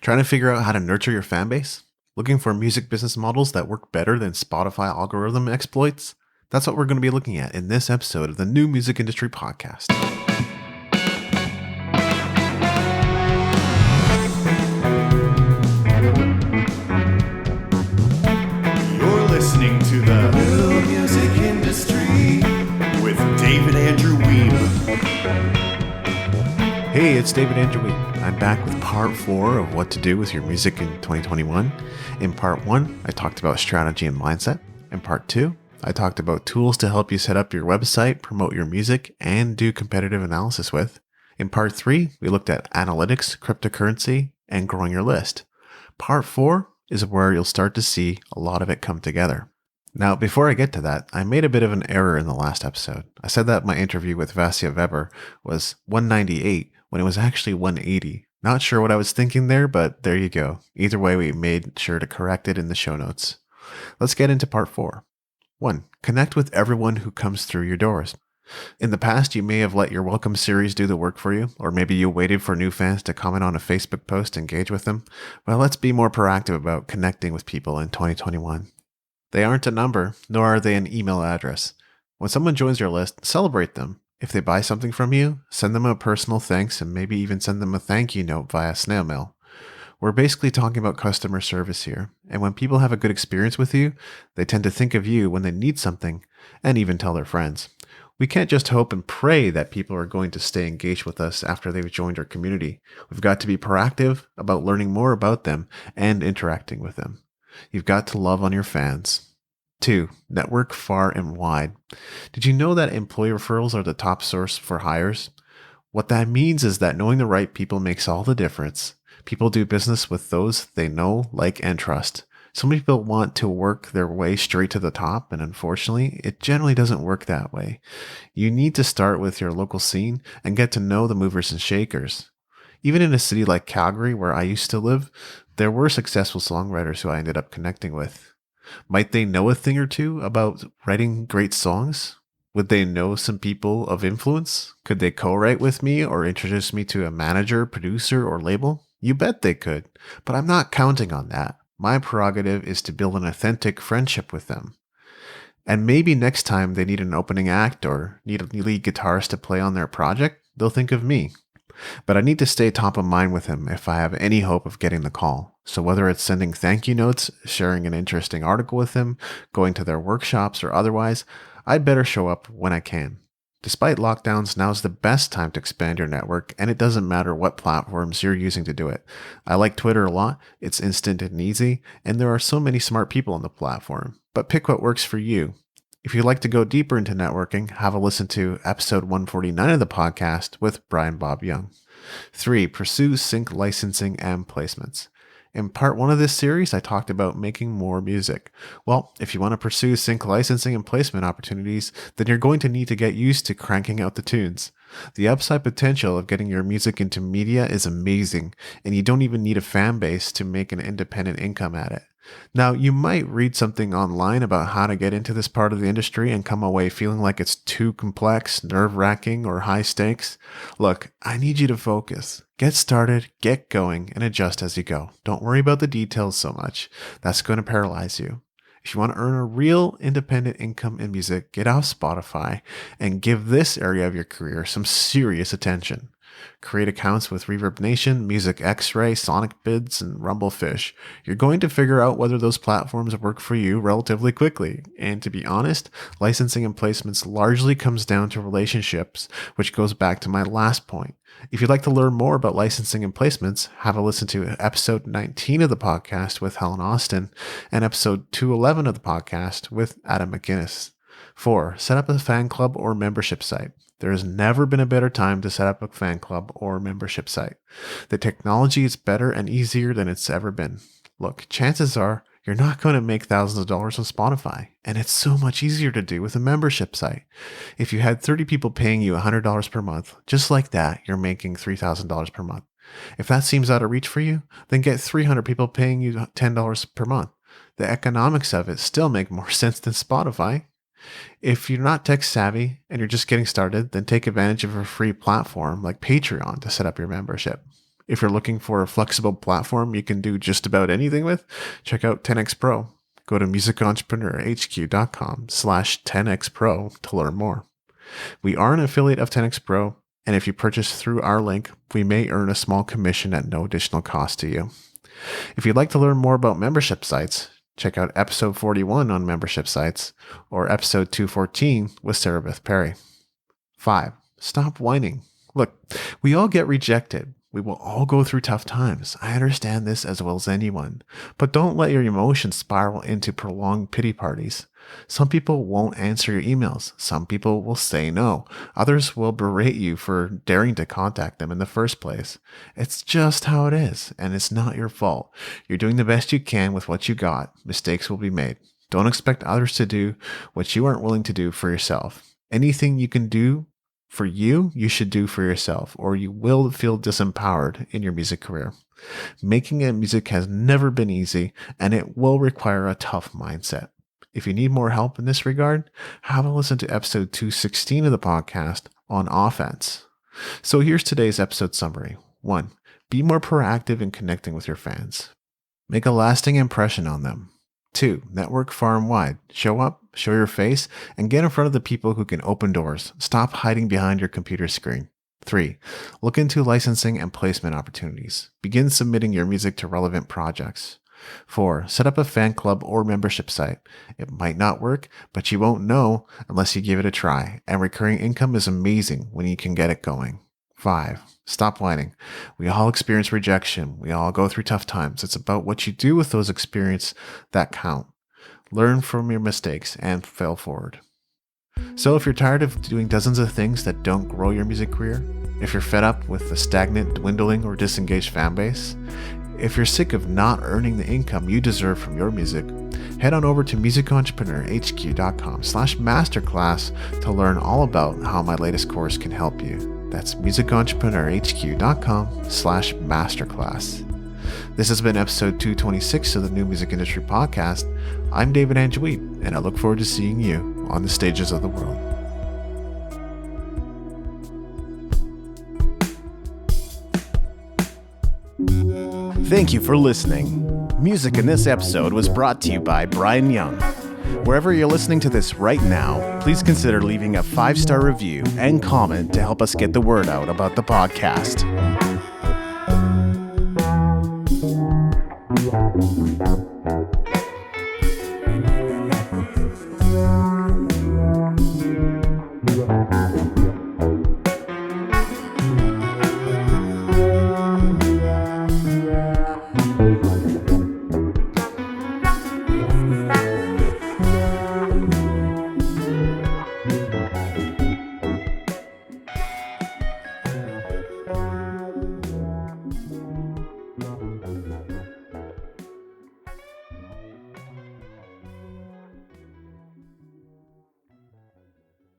Trying to figure out how to nurture your fan base? Looking for music business models that work better than Spotify algorithm exploits? That's what we're going to be looking at in this episode of the New Music Industry Podcast. You're listening to the New Music Industry with David Andrew Wiebe. Hey, it's David Andrew Wiebe. I'm back with part 4 of what to do with your music in 2021. In part 1, I talked about strategy and mindset. In part 2, I talked about tools to help you set up your website, promote your music, and do competitive analysis with. In part 3, we looked at analytics, cryptocurrency, and growing your list. Part 4 is where you'll start to see a lot of it come together. Now, before I get to that, I made a bit of an error in the last episode. I said that my interview with Vasja Veber was 198 when it was actually 180. Not sure what I was thinking there, but there you go. Either way, we made sure to correct it in the show notes. Let's get into part 4. 1. Connect with everyone who comes through your doors. In the past, you may have let your welcome series do the work for you, or maybe you waited for new fans to comment on a Facebook post and engage with them. Well, let's be more proactive about connecting with people in 2021. They aren't a number, nor are they an email address. When someone joins your list, celebrate them. If they buy something from you, send them a personal thanks and maybe even send them a thank you note via snail mail. We're basically talking about customer service here, and when people have a good experience with you, they tend to think of you when they need something, and even tell their friends. We can't just hope and pray that people are going to stay engaged with us after they've joined our community. We've got to be proactive about learning more about them and interacting with them. You've got to love on your fans. 2. Network far and wide. Did you know that employee referrals are the top source for hires? What that means is that knowing the right people makes all the difference. People do business with those they know, like, and trust. So many people want to work their way straight to the top, and unfortunately, it generally doesn't work that way. You need to start with your local scene and get to know the movers and shakers. Even in a city like Calgary, where I used to live, there were successful songwriters who I ended up connecting with. Might they know a thing or two about writing great songs? Would they know some people of influence? Could they co-write with me or introduce me to a manager, producer, or label? You bet they could, but I'm not counting on that. My prerogative is to build an authentic friendship with them. And maybe next time they need an opening act or need a lead guitarist to play on their project, they'll think of me. But I need to stay top of mind with him if I have any hope of getting the call. So whether it's sending thank you notes, sharing an interesting article with him, going to their workshops, or otherwise, I'd better show up when I can. Despite lockdowns, now's the best time to expand your network, and it doesn't matter what platforms you're using to do it. I like Twitter a lot. It's instant and easy, and there are so many smart people on the platform. But pick what works for you. If you'd like to go deeper into networking, have a listen to episode 149 of the podcast with Brian Bob Young. 3. Pursue sync licensing and placements. In part 1 of this series, I talked about making more music. Well, if you want to pursue sync licensing and placement opportunities, then you're going to need to get used to cranking out the tunes. The upside potential of getting your music into media is amazing, and you don't even need a fan base to make an independent income at it. Now, you might read something online about how to get into this part of the industry and come away feeling like it's too complex, nerve-wracking, or high stakes. Look, I need you to focus. Get started, get going, and adjust as you go. Don't worry about the details so much. That's going to paralyze you. If you want to earn a real independent income in music, get off Spotify and give this area of your career some serious attention. Create accounts with Reverb Nation, Music X-Ray, Sonic Bids, and Rumblefish. You're going to figure out whether those platforms work for you relatively quickly. And to be honest, licensing and placements largely comes down to relationships, which goes back to my last point. If you'd like to learn more about licensing and placements, have a listen to episode 19 of the podcast with Helen Austin and episode 211 of the podcast with Adam McGinnis. 4. Set up a fan club or membership site. There has never been a better time to set up a fan club or membership site. The technology is better and easier than it's ever been. Look, chances are you're not going to make thousands of dollars on Spotify, and it's so much easier to do with a membership site. If you had 30 people paying you $100 per month, just like that, you're making $3,000 per month. If that seems out of reach for you, then get 300 people paying you $10 per month. The economics of it still make more sense than Spotify. If you're not tech savvy and you're just getting started, then take advantage of a free platform like Patreon to set up your membership. If you're looking for a flexible platform you can do just about anything with, check out 10x Pro. Go to musicentrepreneur.hq.com/10xpro to learn more. We are an affiliate of 10x Pro, and if you purchase through our link, we may earn a small commission at no additional cost to you. If you'd like to learn more about membership sites, check out episode 41 on membership sites or episode 214 with Sarah Beth Perry. 5. Stop whining. Look, we all get rejected. We will all go through tough times. I understand this as well as anyone. But don't let your emotions spiral into prolonged pity parties. Some people won't answer your emails. Some people will say no. Others will berate you for daring to contact them in the first place. It's just how it is, and it's not your fault. You're doing the best you can with what you got. Mistakes will be made. Don't expect others to do what you aren't willing to do for yourself. Anything you can do for you, you should do for yourself, or you will feel disempowered in your music career. Making music has never been easy, and it will require a tough mindset. If you need more help in this regard, have a listen to episode 216 of the podcast on offense. So here's today's episode summary. 1. Be more proactive in connecting with your fans. Make a lasting impression on them. 2. Network far and wide. Show up, show your face, and get in front of the people who can open doors. Stop hiding behind your computer screen. 3. Look into licensing and placement opportunities. Begin submitting your music to relevant projects. 4. Set up a fan club or membership site. It might not work, but you won't know unless you give it a try, and recurring income is amazing when you can get it going. 5. Stop whining. We all experience rejection. We all go through tough times. It's about what you do with those experiences that count. Learn from your mistakes and fail forward. So if you're tired of doing dozens of things that don't grow your music career, if you're fed up with the stagnant, dwindling, or disengaged fan base, if you're sick of not earning the income you deserve from your music, head on over to musicentrepreneurhq.com/masterclass to learn all about how my latest course can help you. That's musicentrepreneurhq.com/masterclass. This has been episode 226 of the New Music Industry Podcast. I'm David Andrew Wiebe, and I look forward to seeing you on the stages of the world. Thank you for listening. Music in this episode was brought to you by Brian Young. Wherever you're listening to this right now, please consider leaving a 5-star review and comment to help us get the word out about the podcast.